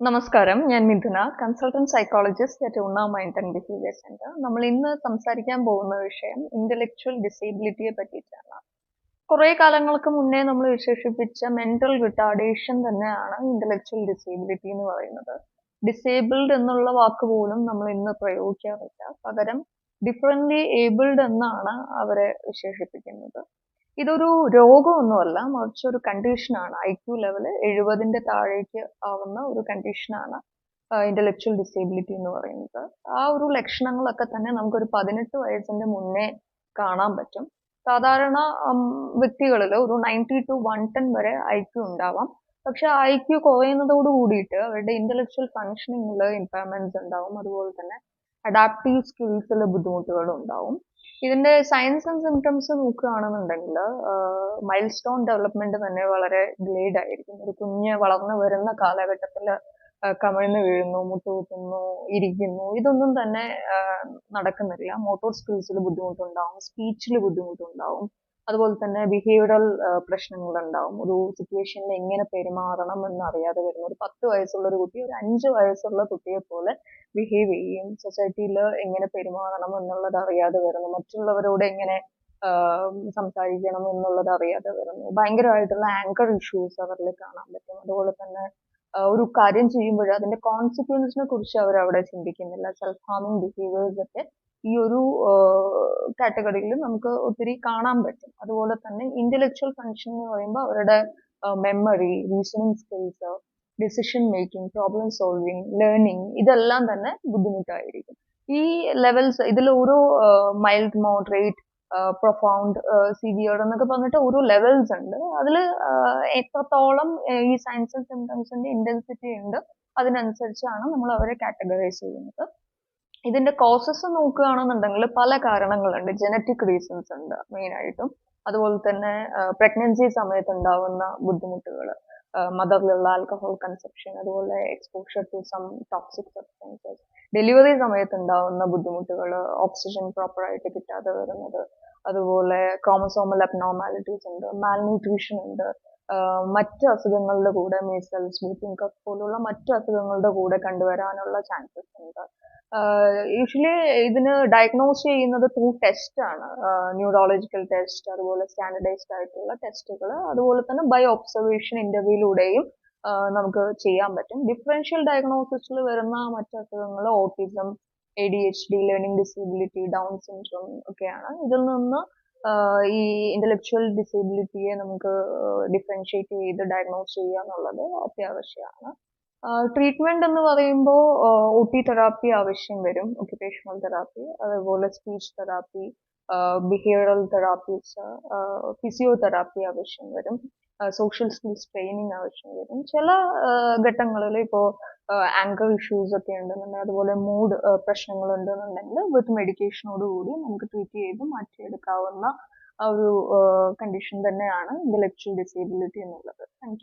നമസ്കാരം. ഞാൻ Mithuna, consultant psychologist at Unna mind and behaviour centre. നമ്മൾ ഇന്ന് സംസാരിക്കാൻ പോകുന്ന വിഷയം ഇന്റലക്ച്വൽ ഡിസേബിലിറ്റിയെ പറ്റിയിട്ടാണ്. കുറെ കാലങ്ങൾക്ക് മുന്നേ നമ്മൾ വിശേഷിപ്പിച്ച മെന്റൽ റിട്ടാർഡേഷൻ തന്നെയാണ് ഇന്റലക്ച്വൽ ഡിസേബിലിറ്റി എന്ന് പറയുന്നത്. ഡിസേബിൾഡ് എന്നുള്ള വാക്ക് പോലും നമ്മൾ ഇന്ന് പ്രയോഗിക്കാറില്ല. പകരം ഡിഫറently ഏബിൾഡ് എന്നാണ് അവരെ വിശേഷിപ്പിക്കുന്നത്. ഇതൊരു രോഗമൊന്നുമല്ല, മറിച്ച് ഒരു കണ്ടീഷനാണ്. ഐക്യു ലെവൽ 70ന്റെ താഴേക്ക് ആവുന്ന ഒരു കണ്ടീഷനാണ് ഇന്റലക്ച്വൽ ഡിസേബിലിറ്റി എന്ന് പറയുന്നത്. ആ ഒരു ലക്ഷണങ്ങളൊക്കെ തന്നെ നമുക്കൊരു 18 വയസ്സിന്റെ മുന്നേ കാണാൻ പറ്റും. സാധാരണ വ്യക്തികളിൽ ഒരു 90 to 110 വരെ ഐക്യു ഉണ്ടാവാം. പക്ഷെ ഐക്യു കുറയുന്നതോട് കൂടിയിട്ട് അവരുടെ ഇന്റലക്ച്വൽ ഫങ്ഷനിങ്ങിൽ ഇമ്പയർമെന്റ്സ് ഉണ്ടാവും. അതുപോലെ തന്നെ അഡാപ്റ്റീവ് സ്കിൽസിൽ ബുദ്ധിമുട്ടുകൾ ഉണ്ടാവും. ഇതിന്റെ സയൻസ് ആൻഡ് സിംറ്റംസ് നോക്കുകയാണെന്നുണ്ടെങ്കിൽ മൈൽ സ്റ്റോൺ ഡെവലപ്മെന്റ് തന്നെ വളരെ ഡിലേഡ് ആയിരിക്കും. ഒരു കുഞ്ഞ് വളർന്നു വരുന്ന കാലഘട്ടത്തിൽ കമിഴ്ന്ന് വീഴുന്നു, മുട്ടുകുത്തുന്നു, ഇരിക്കുന്നു, ഇതൊന്നും തന്നെ നടക്കുന്നില്ല. മോട്ടോർ സ്കിൽസിൽ ബുദ്ധിമുട്ടുണ്ടാവും, സ്പീച്ചിൽ ബുദ്ധിമുട്ടുണ്ടാവും, അതുപോലെ തന്നെ ബിഹേവിയറൽ പ്രശ്നങ്ങൾ ഉണ്ടാവും. ഒരു സിറ്റുവേഷനിൽ എങ്ങനെ പെരുമാറണം എന്ന് അറിയാതെ വരുന്നു. ഒരു 10 വയസ്സുള്ള ഒരു കുട്ടി ഒരു 5 വയസ്സുള്ള കുട്ടിയെ പോലെ ബിഹേവ് ചെയ്യും. സൊസൈറ്റിയിൽ എങ്ങനെ പെരുമാറണം എന്നുള്ളത് അറിയാതെ വരുന്നു. മറ്റുള്ളവരോട് എങ്ങനെ സംസാരിക്കണം എന്നുള്ളത് അറിയാതെ വരുന്നു. ഭയങ്കരമായിട്ടുള്ള ആങ്കർ ഇഷ്യൂസ് അവരിൽ കാണാൻ പറ്റും. അതുപോലെ തന്നെ ഒരു കാര്യം ചെയ്യുമ്പോൾ അതിന്റെ കോൺസിക്വൻസിനെ കുറിച്ച് അവർ അവിടെ ചിന്തിക്കുന്നില്ല. സെൽഫ് ഹാർമിംഗ് ബിഹേവിയേഴ്സ് ഒക്കെ ഈ ഒരു കാറ്റഗറിയിൽ നമുക്ക് ഒത്തിരി കാണാൻ പറ്റും. അതുപോലെ തന്നെ ഇന്റലക്ച്വൽ ഫങ്ഷൻ എന്ന് പറയുമ്പോൾ അവരുടെ memory, reasoning skills, decision making, problem solving, learning, ഇതെല്ലാം തന്നെ ബുദ്ധിമുട്ടായിരിക്കും. ഈ ലെവൽസ് ഇതിൽ ഓരോ മൈൽഡ്, മോഡറേറ്റ്, പ്രൊഫൗണ്ട്, സിവിയർ എന്നൊക്കെ പറഞ്ഞിട്ട് ഓരോ ലെവൽസ് ഉണ്ട്. അതിൽ എത്രത്തോളം ഈ സയൻസ് ആൻഡ് സിംറ്റംസിന്റെ ഇന്റൻസിറ്റി ഉണ്ട് അതിനനുസരിച്ചാണ് നമ്മൾ അവരെ കാറ്റഗറൈസ് ചെയ്യുന്നത്. ഇതിന്റെ കോസസ് നോക്കുകയാണെന്നുണ്ടെങ്കിൽ പല കാരണങ്ങളുണ്ട്. ജനറ്റിക് റീസൺസ് ഉണ്ട് മെയിൻ ആയിട്ടും. അതുപോലെ തന്നെ പ്രഗ്നൻസി സമയത്ത് ഉണ്ടാവുന്ന ബുദ്ധിമുട്ടുകൾ, മദറിലുള്ള ആൽക്കഹോൾ കൺസപ്ഷൻ, അതുപോലെ exposure to some toxic substances, delivery സമയത്ത് ഉണ്ടാവുന്ന ബുദ്ധിമുട്ടുകൾ, ഓക്സിജൻ പ്രോപ്പറായിട്ട് കിട്ടാതെ വരുന്നത്, അതുപോലെ ക്രോമസോമൽ അബ്നോർമാലിറ്റീസ് ഉണ്ട്, മാൽന്യൂട്രീഷൻ ഉണ്ട്, മറ്റ് അസുഖങ്ങളുടെ കൂടെ മീസൽസ്, വൂപ്പിംഗ് കഫ് പോലുള്ള മറ്റ് അസുഖങ്ങളുടെ കൂടെ കണ്ടുവരാനുള്ള ചാൻസസ് ഉണ്ട്. യൂഷ്വലി ഇതിന് ഡയഗ്നോസ് ചെയ്യുന്നത് ത്രൂ ടെസ്റ്റ് ആണ്. ന്യൂറോളജിക്കൽ ടെസ്റ്റ്, അതുപോലെ സ്റ്റാൻഡർഡൈസ്ഡ് ആയിട്ടുള്ള ടെസ്റ്റുകൾ, അതുപോലെ തന്നെ ബൈ ഒബ്സർവേഷൻ ഇന്റർവ്യൂയിലൂടെയും നമുക്ക് ചെയ്യാൻ പറ്റും. ഡിഫറൻഷ്യൽ ഡയഗ്നോസിസിൽ വരുന്ന മറ്റ് അസുഖങ്ങൾ autism, ADHD, learning disability, down syndrome ഒക്കെയാണ്. ഇതിൽ നിന്ന് ഈ ഇന്റലക്ച്വൽ ഡിസേബിലിറ്റിയെ നമുക്ക് ഡിഫറൻഷിയേറ്റ് ചെയ്ത് ഡയഗ്നോസ് ചെയ്യുക എന്നുള്ളത് അത്യാവശ്യമാണ്. ട്രീറ്റ്മെന്റ് എന്ന് പറയുമ്പോൾ OT തെറാപ്പി ആവശ്യം വരും, ഒക്യുപേഷണൽ തെറാപ്പി, അതുപോലെ speech therapy, behavioural therapies, physiotherapy ആവശ്യം വരും, സോഷ്യൽ സ്കിൽസ് ട്രെയിനിങ് ആവശ്യം വരും. ചില ഘട്ടങ്ങളിൽ ഇപ്പോൾ ആങ്കർ ഇഷ്യൂസ് ഒക്കെ ഉണ്ടെന്നുണ്ടെങ്കിൽ, അതുപോലെ മൂഡ് പ്രശ്നങ്ങൾ ഉണ്ടെന്നുണ്ടെങ്കിൽ വിത്ത് മെഡിക്കേഷനോട് കൂടി നമുക്ക് ട്രീറ്റ് ചെയ്ത് മാറ്റിയെടുക്കാവുന്ന ഒരു കണ്ടീഷൻ തന്നെയാണ് ഇന്റലക്ച്വൽ ഡിസേബിലിറ്റി എന്നുള്ളത്. Thank you.